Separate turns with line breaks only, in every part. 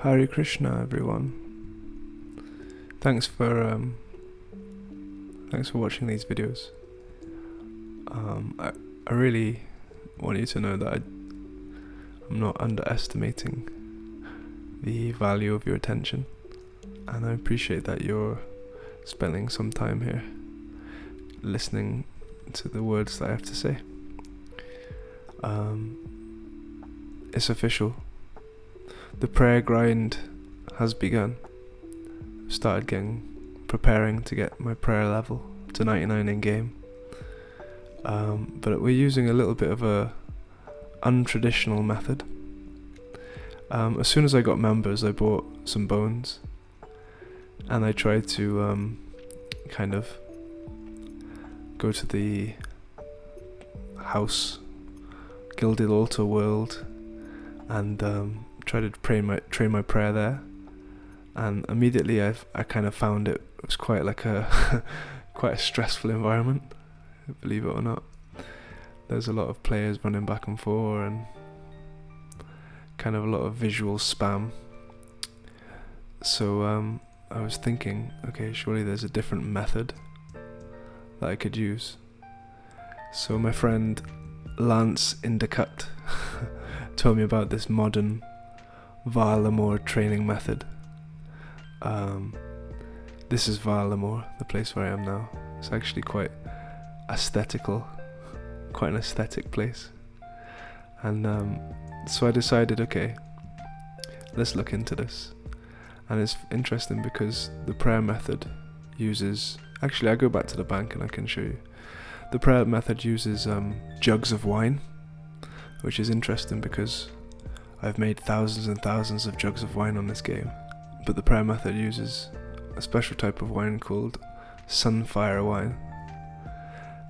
Hare Krishna, everyone. Thanks for watching these videos. I really want you to know that I'm not underestimating the value of your attention, and I appreciate that you're spending some time here listening to the words that I have to say. It's official. The prayer grind has begun. I've started preparing to get my prayer level to 99 in game. But we're using a little bit of a untraditional method. As soon as I got members, I bought some bones, and I tried to kind of go to the house Gilded Altar world and try to train my prayer there. And immediately I kind of found it was quite like quite a stressful environment, believe it or not. There's a lot of players running back and forth and kind of a lot of visual spam. So I was thinking, okay, surely there's a different method that I could use. So my friend Lance Indicut told me about this modern Varlamore training method. This is Varlamore, the place where I am now. It's actually quite an aesthetic place. And so I decided, okay, let's look into this. And it's interesting because the prayer method uses, actually I go back to the bank and I can show you. The prayer method uses jugs of wine, which is interesting because I've made thousands and thousands of jugs of wine on this game. But the prayer method uses a special type of wine called sunfire wine.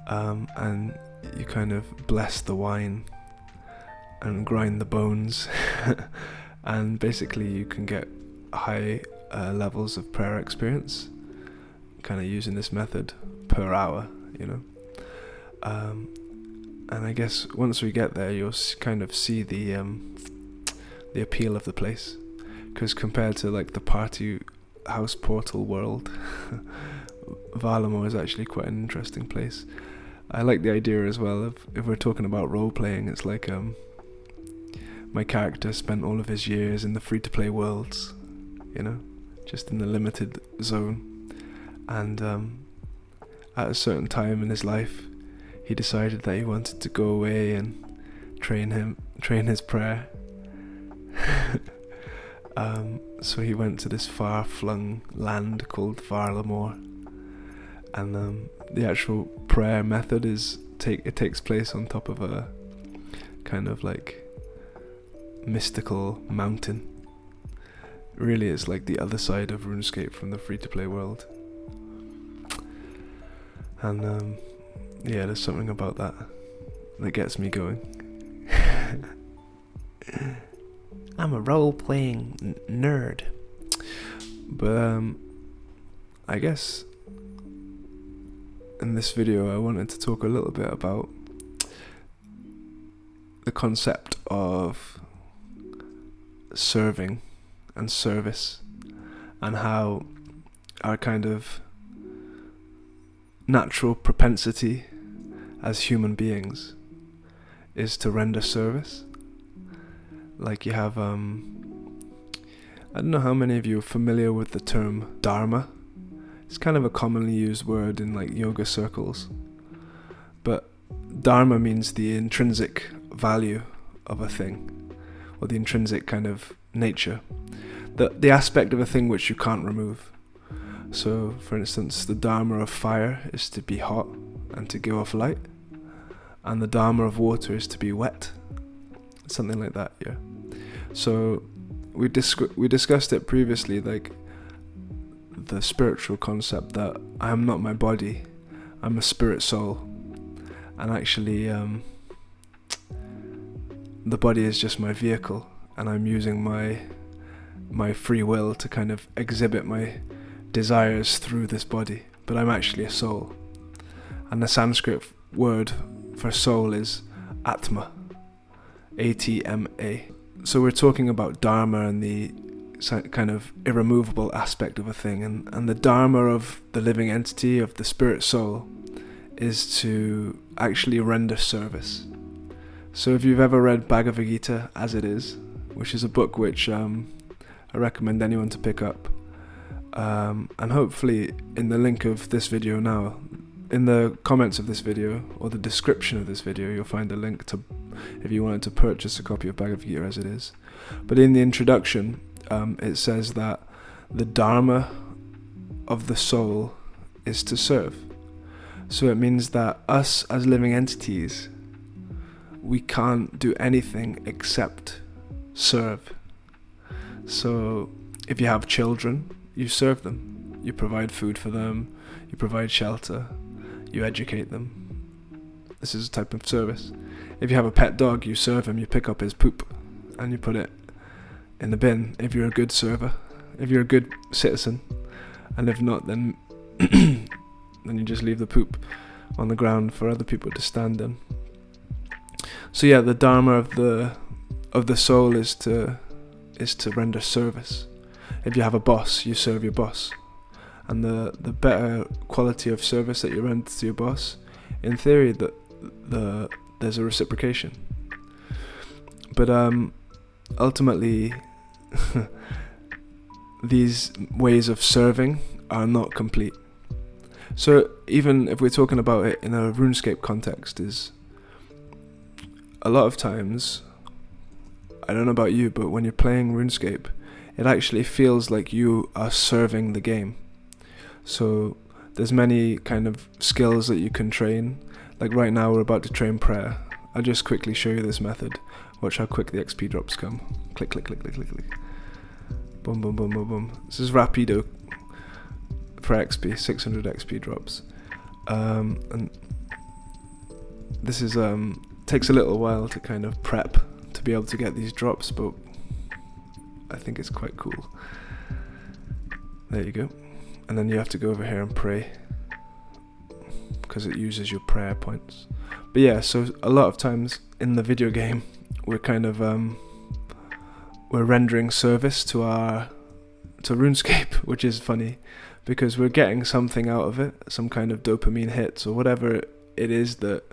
And you kind of bless the wine and grind the bones. And basically you can get high levels of prayer experience kind of using this method per hour, you know. And I guess once we get there, you'll kind of see the appeal of the place, because compared to like the party house portal world, Varlamore is actually quite an interesting place. I like the idea as well of, if we're talking about role playing, it's like my character spent all of his years in the free-to-play worlds, you know, just in the limited zone, and at a certain time in his life he decided that he wanted to go away and train his prayer. So he went to this far-flung land called Varlamore, and the actual prayer method takes place on top of a kind of like mystical mountain. Really, it's like the other side of Runescape from the free-to-play world. And yeah, there's something about that gets me going. I'm a role-playing nerd. But I guess in this video I wanted to talk a little bit about the concept of serving and service, and how our kind of natural propensity as human beings is to render service. Like you have I don't know how many of you are familiar with the term dharma. It's kind of a commonly used word in like yoga circles, but dharma means the intrinsic value of a thing, or the intrinsic kind of nature, the aspect of a thing which you can't remove. So for instance, the dharma of fire is to be hot and to give off light, and the dharma of water is to be wet, something like that. Yeah. So we discussed it previously, like the spiritual concept that I am not my body, I'm a spirit soul, and actually the body is just my vehicle, and I'm using my free will to kind of exhibit my desires through this body, but I'm actually a soul. And the Sanskrit word for soul is Atma, A-T-M-A. So we're talking about dharma and the kind of irremovable aspect of a thing, and the dharma of the living entity, of the spirit soul, is to actually render service. So if you've ever read Bhagavad Gita as it is, which is a book which I recommend anyone to pick up, and hopefully in the link of this video now, in the comments of this video or the description of this video, you'll find a link to, if you wanted to purchase a copy of Bhagavad Gita as it is. But in the introduction, it says that the dharma of the soul is to serve. So it means that us as living entities, we can't do anything except serve. So if you have children, you serve them. You provide food for them, you provide shelter, you educate them. This is a type of service. If you have a pet dog, you serve him, you pick up his poop and you put it in the bin if you're a good server, if you're a good citizen. And if not, then then you just leave the poop on the ground for other people to stand in. So yeah, the dharma of the soul is to render service. If you have a boss, you serve your boss. And the better quality of service that you render to your boss, in theory, there's a reciprocation. But ultimately, these ways of serving are not complete. So even if we're talking about it in a Runescape context, is a lot of times, I don't know about you, but when you're playing Runescape, it actually feels like you are serving the game. So there's many kind of skills that you can train. Like right now we're about to train prayer. I'll just quickly show you this method. Watch how quick the XP drops come. Click, click, click, click, click, click. Boom, boom, boom, boom, boom. This is rapido for XP, 600 XP drops. And this is takes a little while to kind of prep to be able to get these drops, but I think it's quite cool. There you go. And then you have to go over here and pray, because it uses your prayer points. But yeah, so a lot of times in the video game, we're kind of we're rendering service to RuneScape, which is funny, because we're getting something out of it, some kind of dopamine hits or whatever it is, that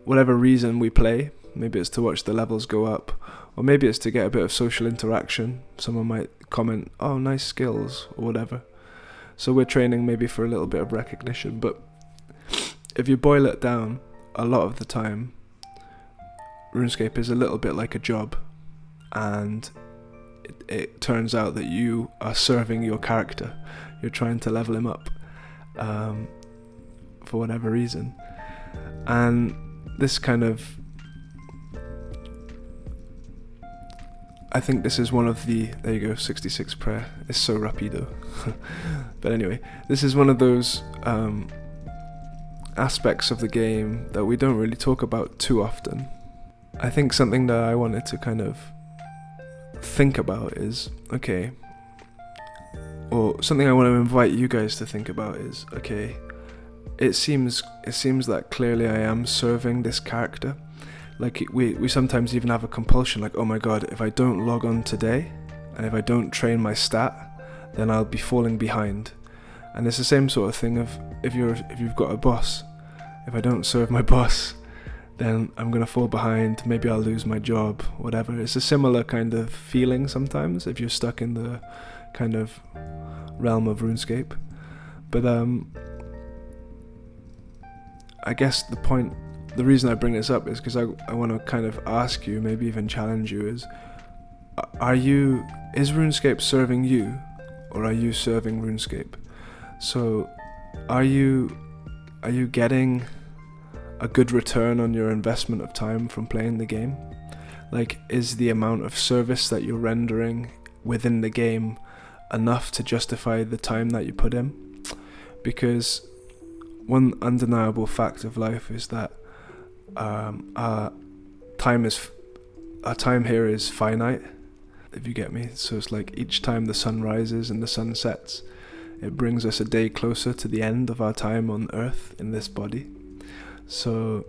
whatever reason we play. Maybe it's to watch the levels go up, or maybe it's to get a bit of social interaction. Someone might comment, "Oh, nice skills," or whatever. So we're training maybe for a little bit of recognition. But if you boil it down, a lot of the time, RuneScape is a little bit like a job, and it turns out that you are serving your character. You're trying to level him up for whatever reason. And this kind of, I think this is one of the, there you go, 66 prayer. It's so rapido. But anyway, this is one of those aspects of the game that we don't really talk about too often. I think something that I wanted to kind of think about is, okay, or something I want to invite you guys to think about is, okay, it seems that clearly I am serving this character. Like we sometimes even have a compulsion, like, oh my god, if I don't log on today and if I don't train my stat, then I'll be falling behind. And it's the same sort of thing of if you've got a boss. If I don't serve my boss, then I'm gonna fall behind, maybe I'll lose my job, whatever. It's a similar kind of feeling sometimes if you're stuck in the kind of realm of RuneScape. But I guess the reason I bring this up is because I want to kind of ask you, maybe even challenge you, is RuneScape serving you, or are you serving RuneScape? So are you getting a good return on your investment of time from playing the game? Like, is the amount of service that you're rendering within the game enough to justify the time that you put in? Because one undeniable fact of life is that our time here is finite, if you get me. So it's like each time the sun rises and the sun sets, it brings us a day closer to the end of our time on Earth in this body. So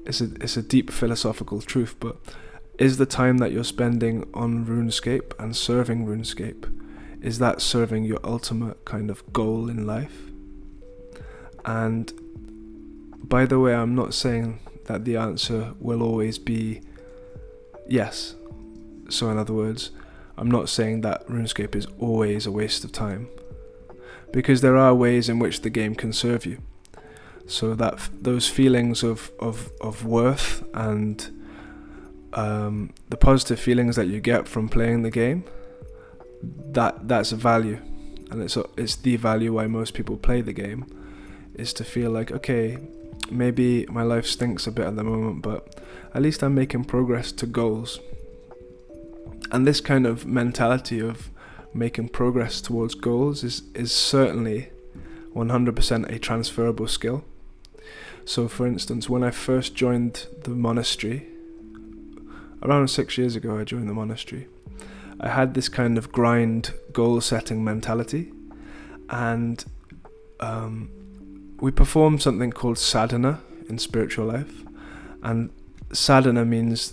it's a deep philosophical truth, but is the time that you're spending on RuneScape and serving RuneScape, is that serving your ultimate kind of goal in life? And by the way, I'm not saying that the answer will always be yes. So in other words, I'm not saying that RuneScape is always a waste of time, because there are ways in which the game can serve you. So that those feelings of worth and the positive feelings that you get from playing the game, that's a value, and it's the value why most people play the game, is to feel like, okay, maybe my life stinks a bit at the moment, but at least I'm making progress to goals. And this kind of mentality of making progress towards goals is certainly 100% a transferable skill. So for instance, when I first joined the monastery, around 6 years ago I joined the monastery, I had this kind of grind goal setting mentality, and we perform something called sadhana in spiritual life. And sadhana means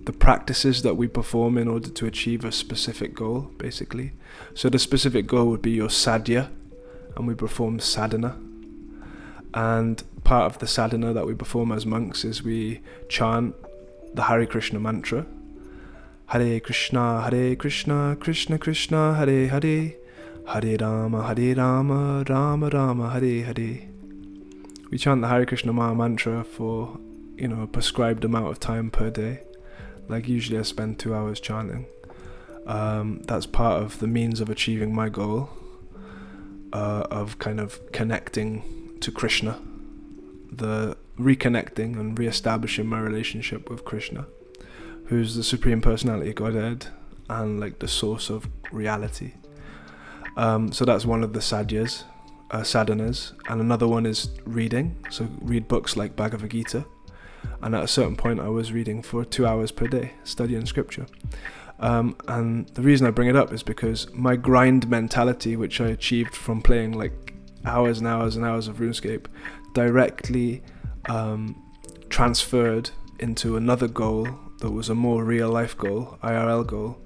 the practices that we perform in order to achieve a specific goal, basically. So the specific goal would be your sadhya, and we perform sadhana. And part of the sadhana that we perform as monks is we chant the Hare Krishna mantra. Hare Krishna, Krishna Krishna, Hare Hare, Hare Rama, Rama Rama, Hare Hare. We chant the Hare Krishna mantra for, a prescribed amount of time per day. Like usually I spend 2 hours chanting. That's part of the means of achieving my goal, of kind of connecting to Krishna, the reconnecting and re-establishing my relationship with Krishna, who's the Supreme Personality Godhead and like the source of reality. So that's one of the sadhanas, and another one is reading. So read books like Bhagavad Gita, and at a certain point I was reading for 2 hours per day, studying scripture. And the reason I bring it up is because my grind mentality, which I achieved from playing like hours and hours and hours of RuneScape, directly transferred into another goal that was a more real life goal, IRL goal.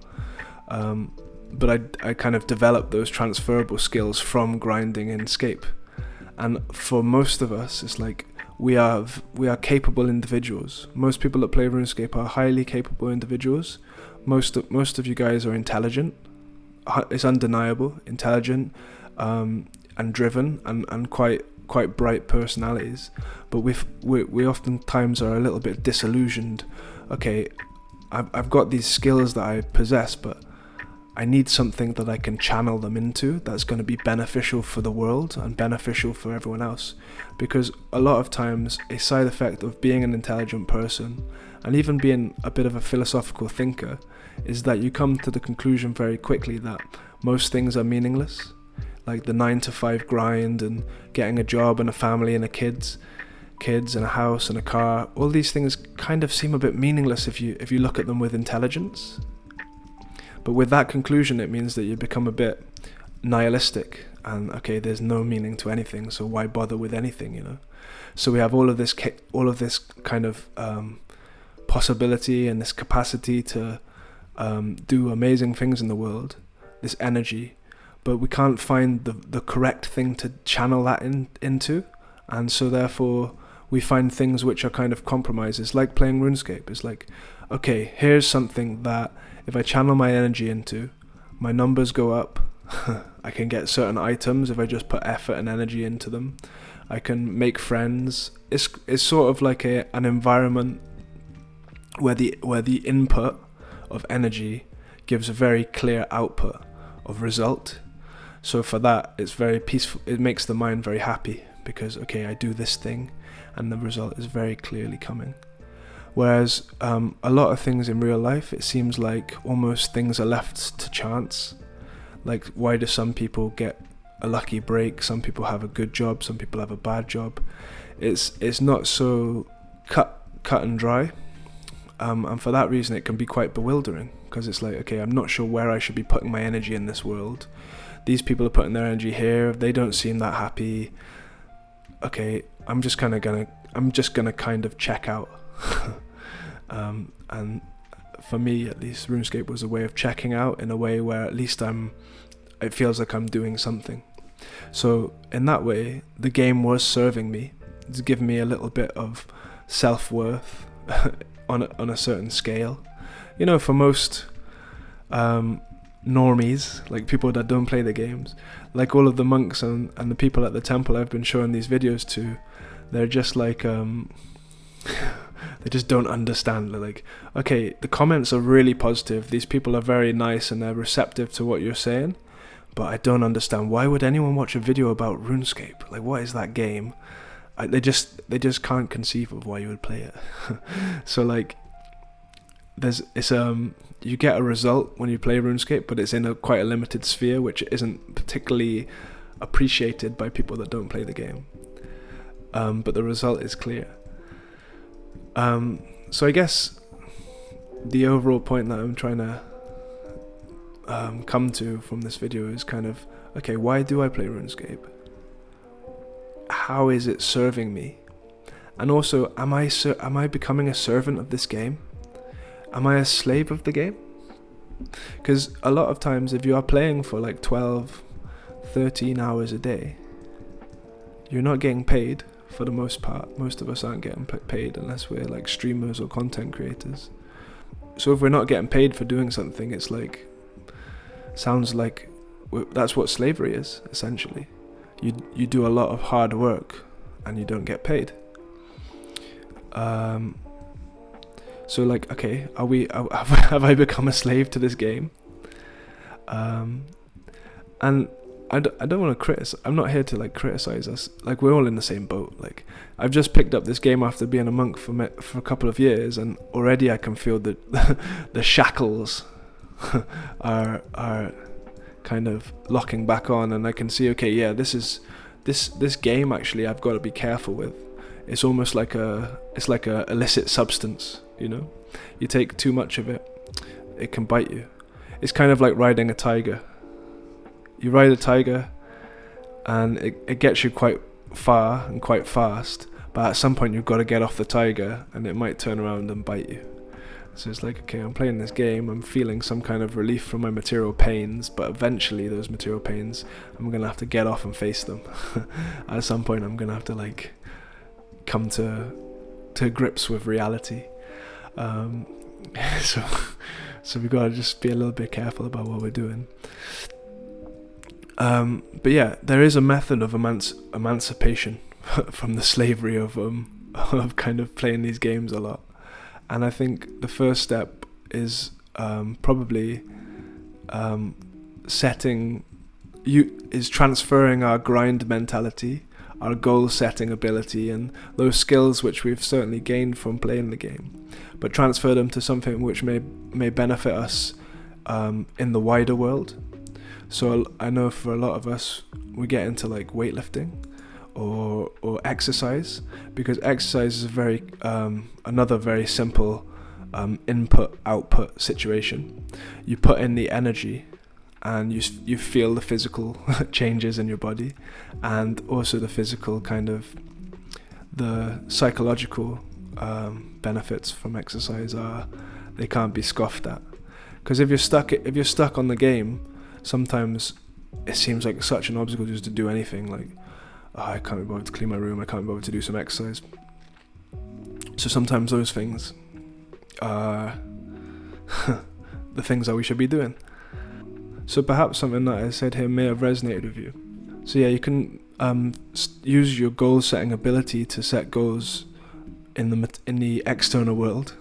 But I kind of developed those transferable skills from grinding in Scape. And for most of us, it's like we are capable individuals. Most people that play RuneScape are highly capable individuals. Most of you guys are intelligent. It's undeniable, intelligent, and driven, and quite bright personalities. But we oftentimes are a little bit disillusioned. Okay, I've got these skills that I possess, but I need something that I can channel them into that's going to be beneficial for the world and beneficial for everyone else. Because a lot of times a side effect of being an intelligent person and even being a bit of a philosophical thinker is that you come to the conclusion very quickly that most things are meaningless. Like the 9-to-5 grind and getting a job and a family and kids and a house and a car, all these things kind of seem a bit meaningless if you look at them with intelligence. But with that conclusion, it means that you become a bit nihilistic and, okay, there's no meaning to anything, so why bother with anything, So we have all of this kind of possibility and this capacity to do amazing things in the world, this energy, but we can't find the correct thing to channel that into, and so therefore we find things which are kind of compromises, like playing RuneScape. It's like, okay, here's something that if I channel my energy into, my numbers go up. I can get certain items if I just put effort and energy into them. I can make friends. It's sort of like an environment where the input of energy gives a very clear output of result. So for that, it's very peaceful. It makes the mind very happy because, okay, I do this thing and the result is very clearly coming. Whereas a lot of things in real life, it seems like almost things are left to chance. Like, why do some people get a lucky break? Some people have a good job, some people have a bad job. It's not so cut and dry. And for that reason, it can be quite bewildering, because it's like, okay, I'm not sure where I should be putting my energy in this world. These people are putting their energy here. They don't seem that happy. Okay, I'm just gonna kind of check out. And for me, at least, RuneScape was a way of checking out in a way where at least it feels like I'm doing something. So in that way, the game was serving me. It's given me a little bit of self-worth on a certain scale. For most normies, like people that don't play the games, like all of the monks and the people at the temple I've been showing these videos to, they're just like they just don't understand. They're like, okay, the comments are really positive, these people are very nice and they're receptive to what you're saying, but I don't understand, why would anyone watch a video about RuneScape? Like, what is that game? They just can't conceive of why you would play it. So like, you get a result when you play RuneScape, but it's in quite a limited sphere, which isn't particularly appreciated by people that don't play the game. But the result is clear. So I guess the overall point that I'm trying to come to from this video is kind of, okay, why do I play RuneScape? How is it serving me? And also, am I becoming a servant of this game? Am I a slave of the game? Because a lot of times, if you are playing for like 12, 13 hours a day, you're not getting paid for the most part. Most of us aren't getting paid unless we're like streamers or content creators. So if we're not getting paid for doing something, it's like, sounds like that's what slavery is, essentially. You do a lot of hard work and you don't get paid. So like, okay, have I become a slave to this game? And I don't want to criticize. I'm not here to like criticize us. Like, we're all in the same boat. Like, I've just picked up this game after being a monk for a couple of years, and already I can feel that the shackles are kind of locking back on, and I can see, okay, yeah, this game actually I've got to be careful with. It's almost like a illicit substance, You take too much of it, it can bite you. It's kind of like riding a tiger. You ride a tiger and it gets you quite far and quite fast, but at some point you've got to get off the tiger and it might turn around and bite you. So it's like, okay, I'm playing this game, I'm feeling some kind of relief from my material pains, but eventually those material pains, I'm going to have to get off and face them. At some point I'm going to have to like come to grips with reality. So we've got to just be a little bit careful about what we're doing. But yeah, there is a method of emancipation from the slavery of kind of playing these games a lot. And I think the first step is probably transferring our grind mentality, our goal setting ability, and those skills which we've certainly gained from playing the game, but transfer them to something which may benefit us in the wider world. So I know for a lot of us, we get into like weightlifting or exercise, because exercise is another very simple input-output situation. You put in the energy and you feel the physical changes in your body, and also the physical kind of the psychological benefits from exercise they can't be scoffed at. Because if you're stuck on the game, sometimes it seems like such an obstacle just to do anything. Like, I can't be bothered to clean my room, I can't be bothered to do some exercise. So sometimes those things are the things that we should be doing. So perhaps something that I said here may have resonated with you. So yeah, you can use your goal setting ability to set goals in the external world.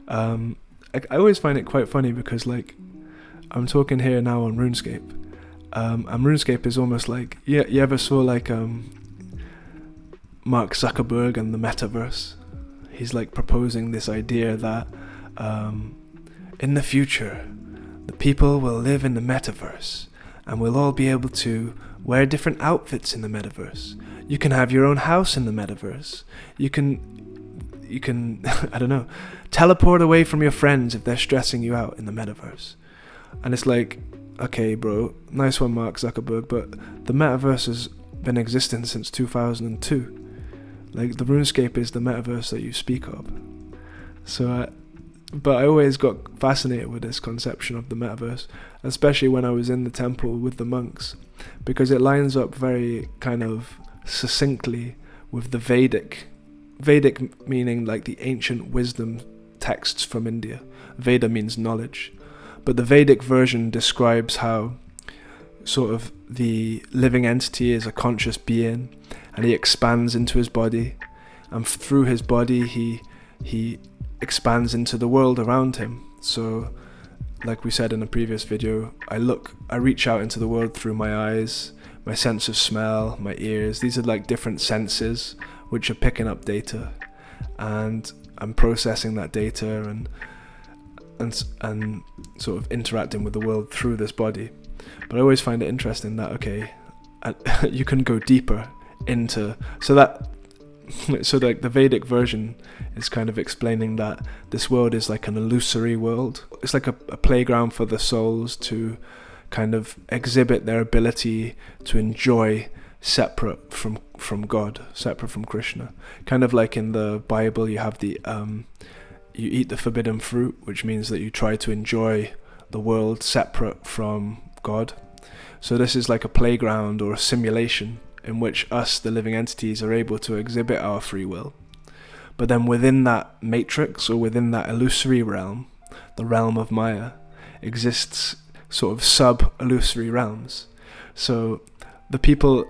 I always find it quite funny because like I'm talking here now on RuneScape, and RuneScape is almost like, you ever saw like Mark Zuckerberg and the metaverse? He's like proposing this idea that in the future the people will live in the metaverse and we'll all be able to wear different outfits in the metaverse. You can have your own house in the metaverse. You can I don't know, teleport away from your friends if they're stressing you out in the metaverse. And it's like, okay, bro, nice one, Mark Zuckerberg, but the metaverse has been existing since 2002. Like, the RuneScape is the metaverse that you speak of. So, but I always got fascinated with this conception of the metaverse, especially when I was in the temple with the monks, because it lines up very kind of succinctly with the Vedic meaning like the ancient wisdom texts from India. Veda means knowledge, but the Vedic version describes how sort of the living entity is a conscious being, and he expands into his body, and through his body he expands into the world around him. So like we said in a previous video, I reach out into the world through my eyes, my sense of smell, my ears. These are like different senses which are picking up data, and I'm processing that data and sort of interacting with the world through this body. But I always find it interesting that you can go deeper into so like the Vedic version is kind of explaining that this world is like an illusory world. It's like a playground for the souls to kind of exhibit their ability to enjoy separate from God, separate from Krishna. Kind of like in the Bible, you have the you eat the forbidden fruit, which means that you try to enjoy the world separate from God. So this is like a playground or a simulation in which us, the living entities, are able to exhibit our free will. But then within that matrix, or within that illusory realm, the realm of Maya, exists sort of sub-illusory realms. So the people,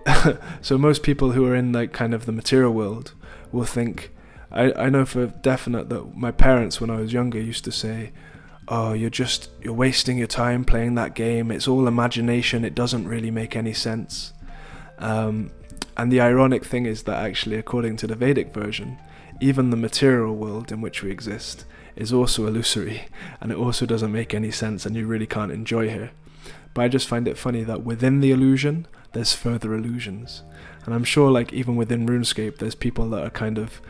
so most people who are in like kind of the material world will think, I know for definite that my parents when I was younger used to say, oh, you're wasting your time playing that game, it's all imagination, it doesn't really make any sense. And the ironic thing is that actually, according to the Vedic version, even the material world in which we exist is also illusory, and it also doesn't make any sense, and you really can't enjoy here. But I just find it funny that within the illusion, there's further illusions. And I'm sure like even within Runescape, there's people that are kind of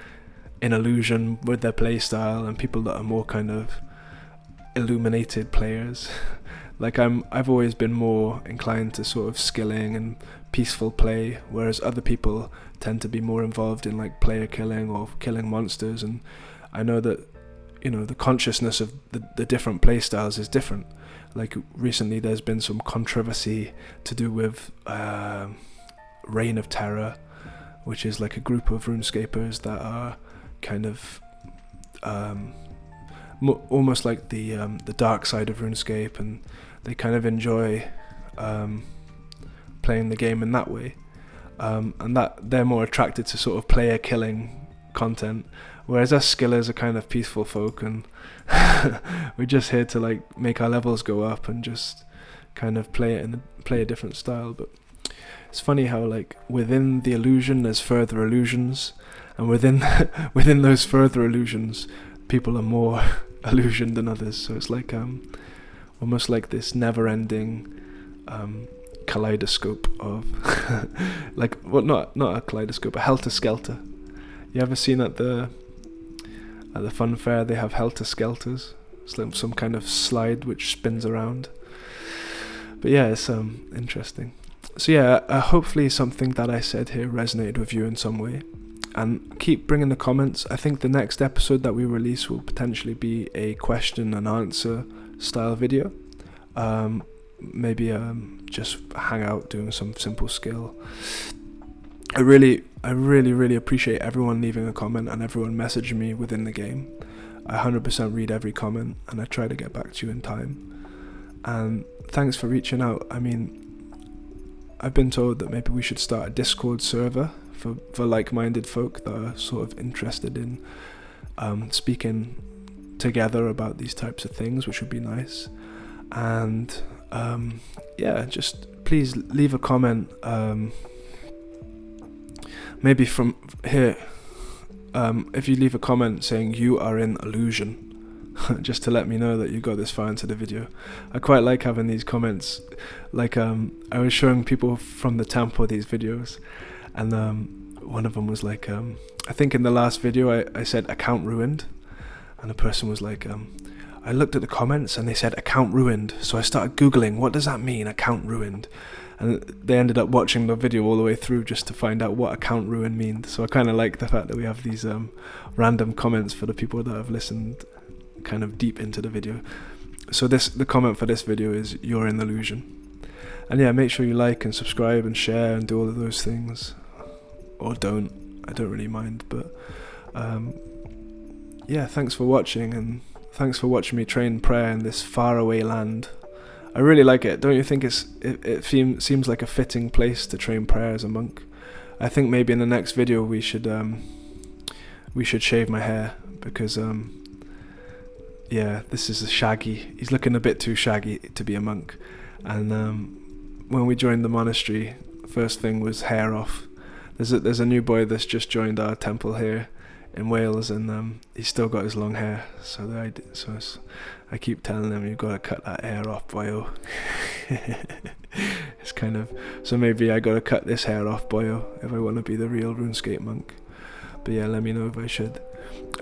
in illusion with their playstyle, and people that are more kind of illuminated players. Like I've always been more inclined to sort of skilling and peaceful play, whereas other people tend to be more involved in like player killing or killing monsters. And I know that, you know, the consciousness of the different play styles is different. Like recently there's been some controversy to do with Reign of Terror, which is like a group of RuneScapers that are kind of almost like the dark side of RuneScape, and they kind of enjoy playing the game in that way, and that they're more attracted to sort of player killing content, whereas us skillers are kind of peaceful folk, and we're just here to like make our levels go up and just kind of play a different style. But it's funny how like within the illusion there's further illusions, and within those further illusions people are more illusioned than others. So it's like almost like this never-ending kaleidoscope of like, well, not a kaleidoscope, a helter-skelter. You ever seen at the fun fair they have helter-skelters? It's like some kind of slide which spins around. But yeah, it's interesting. So yeah, hopefully something that I said here resonated with you in some way. And keep bringing the comments. I think the next episode that we release will potentially be a question and answer style video. Maybe just hang out doing some simple skill. I really appreciate everyone leaving a comment and everyone messaging me within the game. I 100% read every comment, and I try to get back to you in time. And thanks for reaching out. I mean, I've been told that maybe we should start a Discord server for like-minded folk that are sort of interested in speaking together about these types of things, which would be nice. And just please leave a comment, maybe from here, if you leave a comment saying you are in illusion, just to let me know that you got this far into the video. I quite like having these comments. Like I was showing people from the temple these videos, and one of them was like, I think in the last video I said account ruined, and a person was like, I looked at the comments and they said account ruined, so I started googling what does that mean, account ruined, and they ended up watching the video all the way through just to find out what account ruin means. So I kind of like the fact that we have these random comments for the people that have listened kind of deep into the video. So the comment for this video is, "You're an illusion." And yeah, make sure you like and subscribe and share and do all of those things, or don't. I don't really mind, but yeah, thanks for watching, and thanks for watching me train prayer in this faraway land. I really like it. Don't you think it seems like a fitting place to train prayer as a monk? I think maybe in the next video we should shave my hair, because yeah, this is a shaggy. He's looking a bit too shaggy to be a monk. And when we joined the monastery, first thing was hair off. There's a new boy that's just joined our temple here in Wales, and he's still got his long hair. So I keep telling him, "You've got to cut that hair off, boyo." It's kind of, so maybe I got to cut this hair off, boyo, if I want to be the real Runescape monk. But yeah, let me know if I should.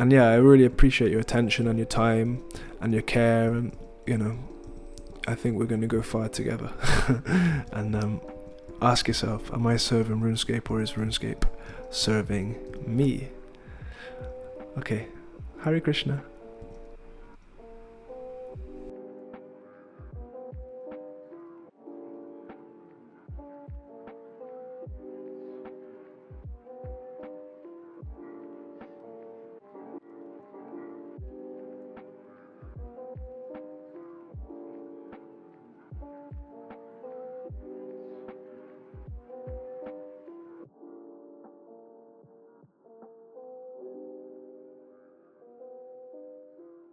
And yeah, I really appreciate your attention and your time and your care, and I think we're going to go far together. And ask yourself, am I serving Runescape, or is Runescape serving me? Okay, Hare Krishna.